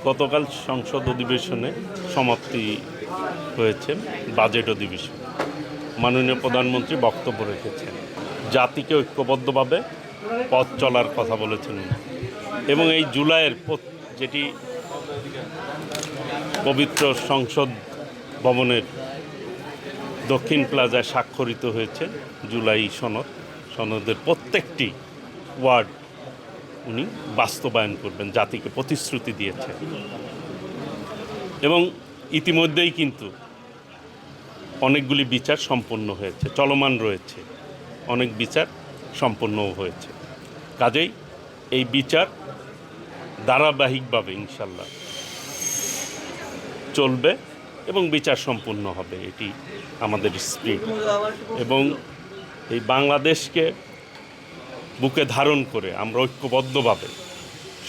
গতকাল সংসদ অধিবেশনে সমাপ্তি হয়েছে বাজেট অধিবেশন। মাননীয় প্রধানমন্ত্রী বক্তব্য রেখেছেন, জাতিকে ঐক্যবদ্ধভাবে পথ চলার কথা বলেছেন এবং এই জুলাইয়ের যেটি পবিত্র সংসদ ভবনের দক্ষিণ প্লাজায় স্বাক্ষরিত হয়েছে জুলাই সনদের প্রত্যেকটি ওয়ার্ড উনি বাস্তবায়ন করবেন, জাতিকে প্রতিশ্রুতি দিয়েছেন এবং ইতিমধ্যেই কিন্তু অনেকগুলি বিচার সম্পন্ন হয়েছে, চলমান রয়েছে, অনেক বিচার সম্পন্নও হয়েছে। কাজেই এই বিচার ধারাবাহিকভাবে ইনশাল্লাহ চলবে এবং বিচার সম্পূর্ণ হবে, এটি আমাদের স্পিরিট। এবং এই বাংলাদেশকে বুকে ধারণ করে আমরা ঐক্যবদ্ধভাবে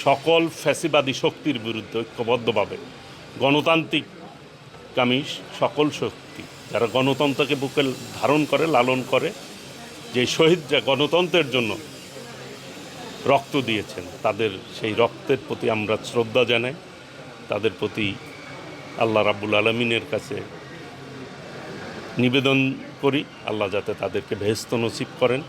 সকল ফ্যাসিবাদী শক্তির বিরুদ্ধে ঐক্যবদ্ধভাবে গণতান্ত্রিকগামী সকল শক্তি যারা গণতন্ত্রকে বুকে ধারণ করে, লালন করে, যে শহীদরা গণতন্ত্রের জন্য রক্ত দিয়েছেন, তাদের সেই রক্তের প্রতি আমরা শ্রদ্ধা জানাই। তাদের প্রতি আল্লাহ রাব্বুল আলামিনের কাছে নিবেদন করি, আল্লাহ যাতে তাদেরকে বেহেশত নসিব করেন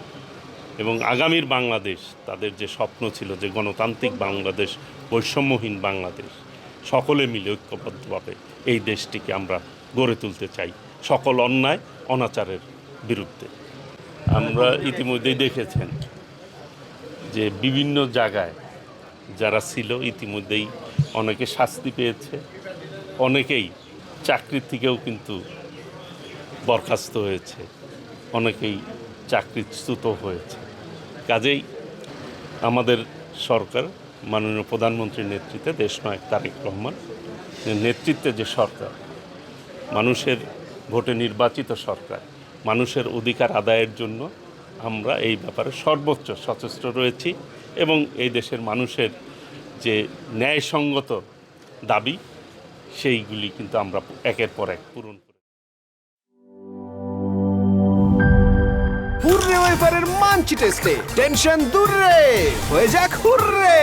এবং আগামীর বাংলাদেশ, তাদের যে স্বপ্ন ছিল যে গণতান্ত্রিক বাংলাদেশ, বৈষম্যহীন বাংলাদেশ, সকলে মিলে ঐক্যবদ্ধভাবে এই দেশটিকে আমরা গড়ে তুলতে চাই সকল অন্যায় অনাচারের বিরুদ্ধে। আমরা ইতিমধ্যেই দেখেছেন যে বিভিন্ন জায়গায় যারা ছিল ইতিমধ্যেই অনেকে শাস্তি পেয়েছে, অনেকেই চাকরির থেকেও কিন্তু বরখাস্ত হয়েছে, অনেকেই চাকরিচ্যুত হয়েছে। কাজেই আমাদের সরকার মাননীয় প্রধানমন্ত্রীর নেতৃত্বে, দেশনায়ক তারেক রহমান নেতৃত্বে যে সরকার, মানুষের ভোটে নির্বাচিত সরকার, মানুষের অধিকার আদায়ের জন্য আমরা এই ব্যাপারে সর্বোচ্চ সচেষ্ট রয়েছি এবং এই দেশের মানুষের যে ন্যায়সঙ্গত দাবি সেইগুলি কিন্তু আমরা একের পর এক পূরণ করি। হুররে ওয়েফারের মানচি টেস্টে টেনশন দূর রে, হয়ে যাক হুররে।